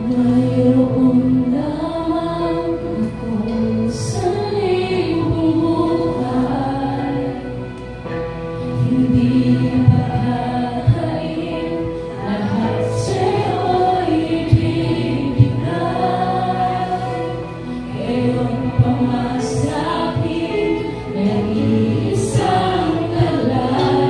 Mayroon lamang akong sariling buhay, hindi makakain, lahat sa'yo'y ibibigay. Ngayon pamasakin, nag-iisang kalay.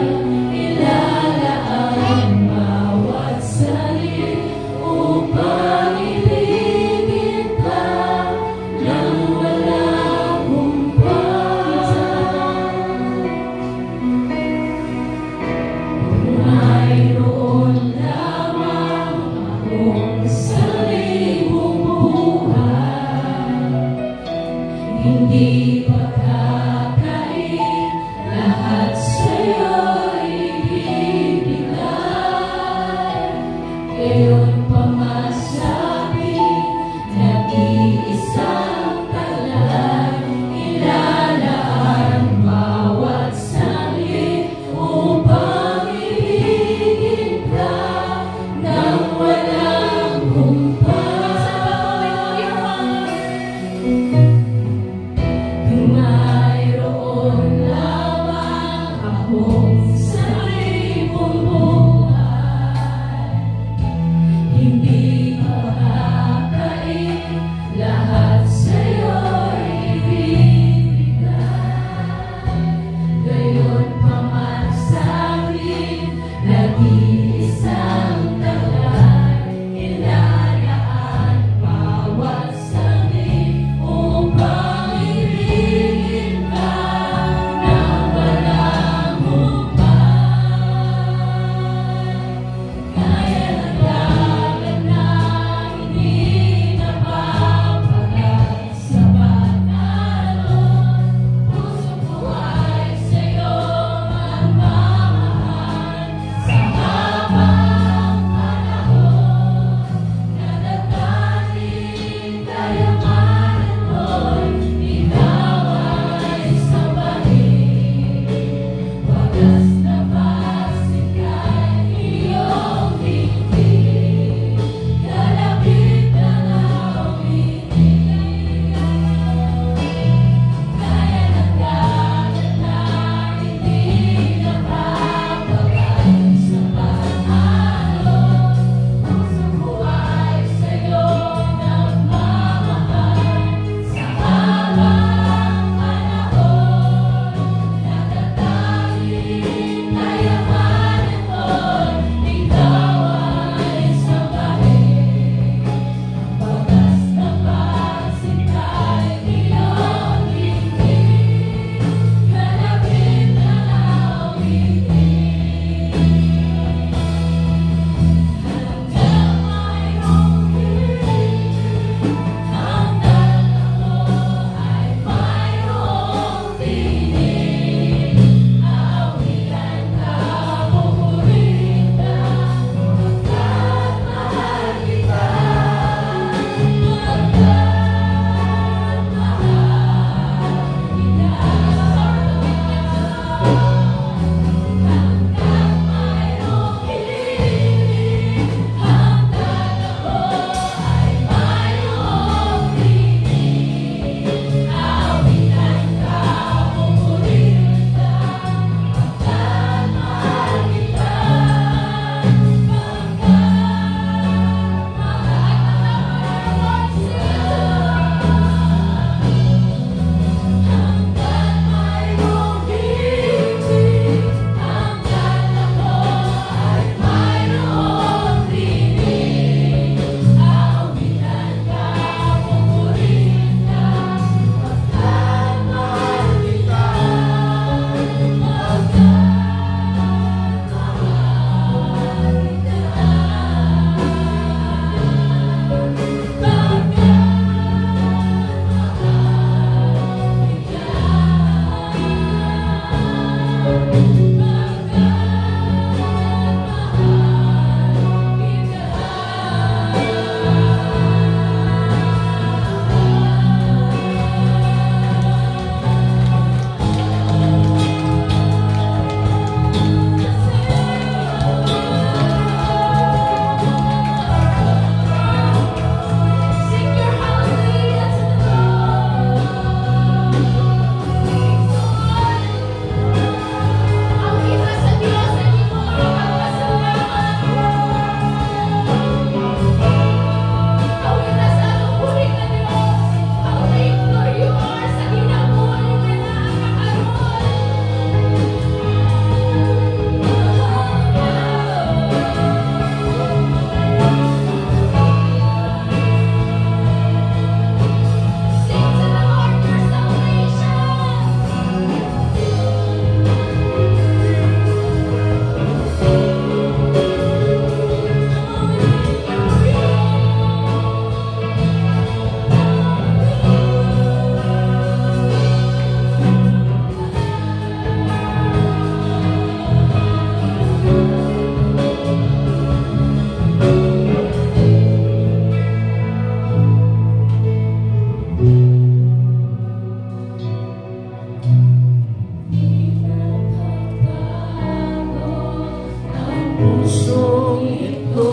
pusong ito,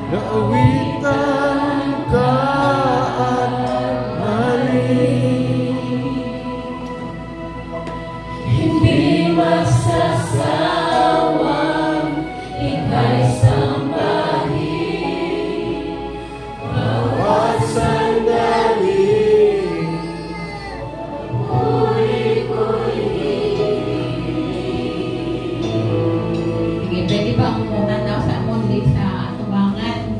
naawitan ka at maling. Hindi magsasawang ika'y sambahin. Bawat sandali, Puri ko'y Sige, pwede ba ang tanaw sa amon din sa tubangan?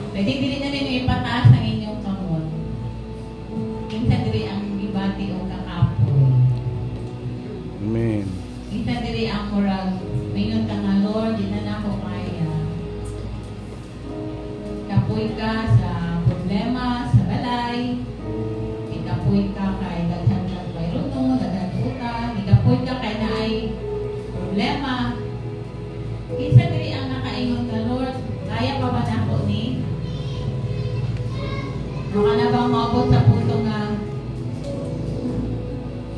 Pwede dili na ninyo ipataas ang inyong kamon. Kinsa diri ang gibati o kakapoy. Amen. Kinsa diri ang murag mayon ka nga Lord, di na nako kaya. Kapoy ka sa problema, sa balay. Ikapoy ka kay daghan kag bayrono, daghan utang. Ikapoy ka kay naay problema. Kinsa diri ang nakaingon ka Lord, kaya pa ba nako ni? Ano ka na bang maabot sa punto nga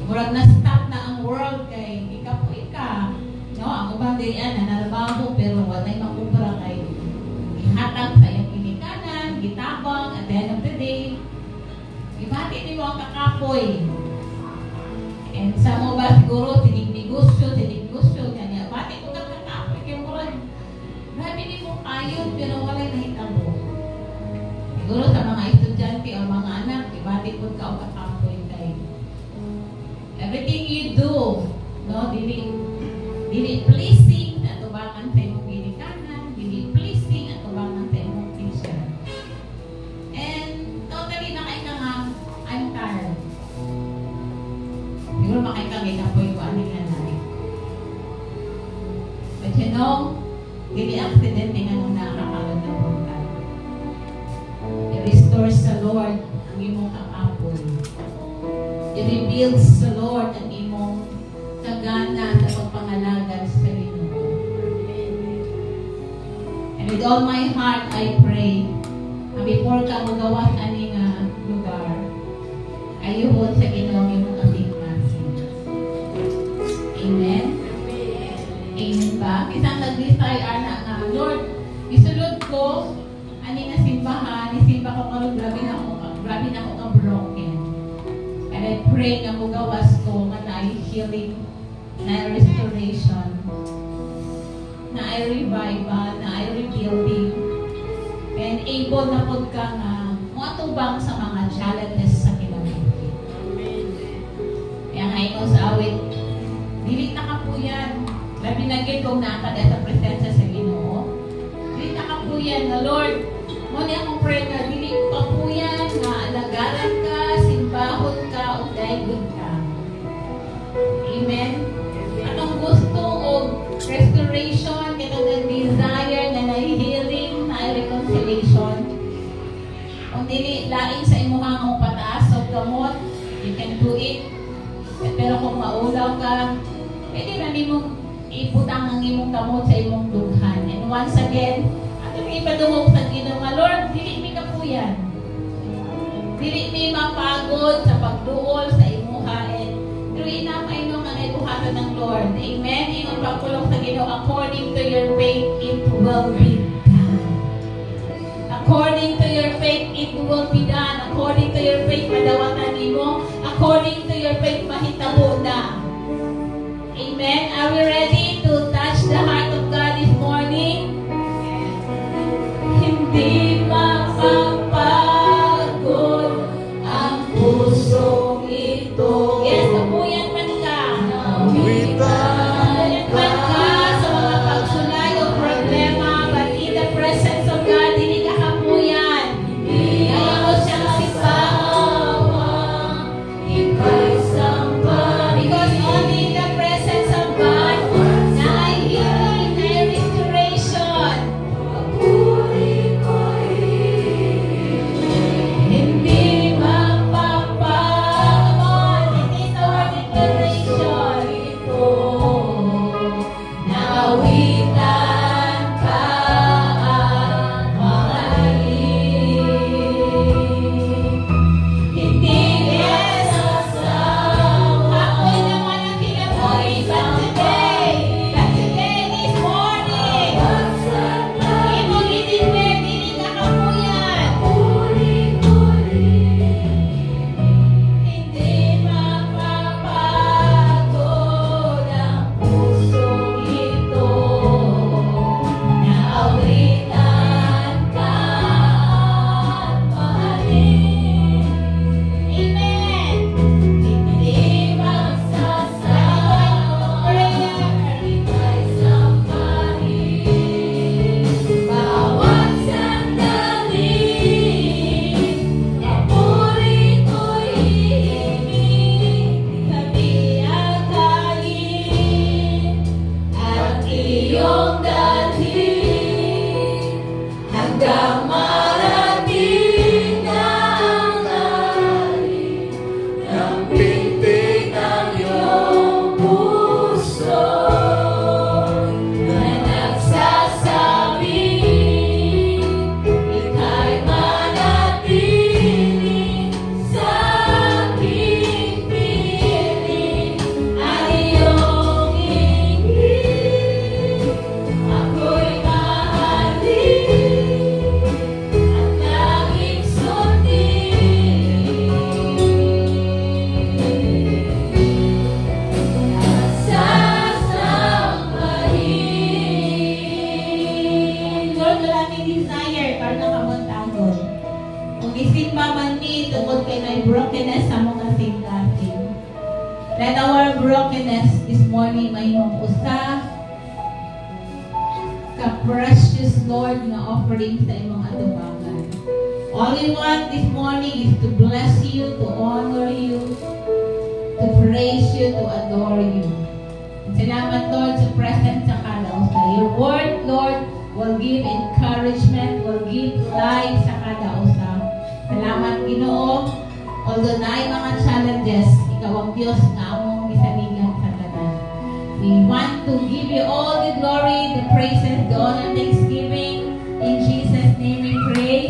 murag na-stop na ang world kay ikapoy ka. No, ang ubang dirian na narabaho pero walay makubra kay ihatag sa iyong kinikanan, gitabang at the end of the day. Ibati ni mo ang kakapoy. And sa mo ba siguro tinig-negosyo kanya. Bati ko kang kakapoy kay murag. Grabe ni mo ayun pero walay nahitabo. Siguro sa mga estudyante o mga anak, ibati po ka o kakapoy kay everything you do, no, dili pleasing at tubangan sa imong ginikanan, dili pleasing at tubangan sa imong teacher. And totally nakaika nga, I'm tired. Siguro makaika nga ikapoy ko aning nanay. But you know, dili accident nga nung nakakalod na punta. I-restores sa Lord ang imong kakapoy. I-reveals sa Lord ang imong kagana sa pagpangalagan sa Ginoo. And with all my heart, I pray na before ka magawas ani nga lugar, ayuhon sa Ginoo imong aligtasin. Amen? Amen ba? Kisang nag-desire na nga, Lord, isulod ko ani nga simbahan, isimba ko karon grabe na ako ka broken. And I pray nga mugawas ko nga na healing, na restoration, na revival, na rebuilding, and able na po ka nga matubang sa mga challenges sa kinabuhi. Kaya nga ikaw sa awit, dili na ka po yan. Labi na gid kung nakada sa presensya sa Ginoo. Dili na ka po yan na Lord, mo niya akong pray nga dili ko pa po yan nga alagaran ka, simbahon ka, o daigod ka. Amen? At ang gusto o restoration, kitang nag-desire na na-healing, na-reconciliation. Kung dili laing sa imuhang mong pataas o gamot, you can do it. Pero kung maulaw ka, pwede na mong iputang ang imong kamot sa imong dughan. And once again, ato may ipadungog sa Ginoo nga Lord, dili mi ka po yan. Dili mi mapagod sa pagduol sa imuha and through inamay nung ang ibuhatan ng Lord. Amen? Ingon pagpulong sa Ginoo, according to your faith, it will be done. According to your faith, it will be done. According to your faith, madawatan nimo. According to your faith, mahitabo na. Amen? Are we ready to touch the heart of God this morning? Hindi mapapagod ang pusong ito. Yes, kapuyan man ka. Kapuyan man ka sa mga pagsulay o problema, but in the presence of God, hindi ka kapuyan. Kaya mo siyang sipawan. Ika'y sampan. Because only in the presence of God, na ay healing, na ay restoration. Hindi mapapagod. It is our declaration. Let our brokenness this morning mahimong usa ka-precious Lord na offering sa imong atubangan. All we want this morning is to bless you, to honor you, to praise you, to adore you. Salamat, Lord, sa presence sa kada usa. Your word, Lord, will give encouragement, will give life sa kada usa. Salamat, Ginoo. Although naay mga challenges, ikaw ang Diyos na among gisaligan sa tanan. We want to give you all the glory, the praises, the honor, thanksgiving. In Jesus' name we pray.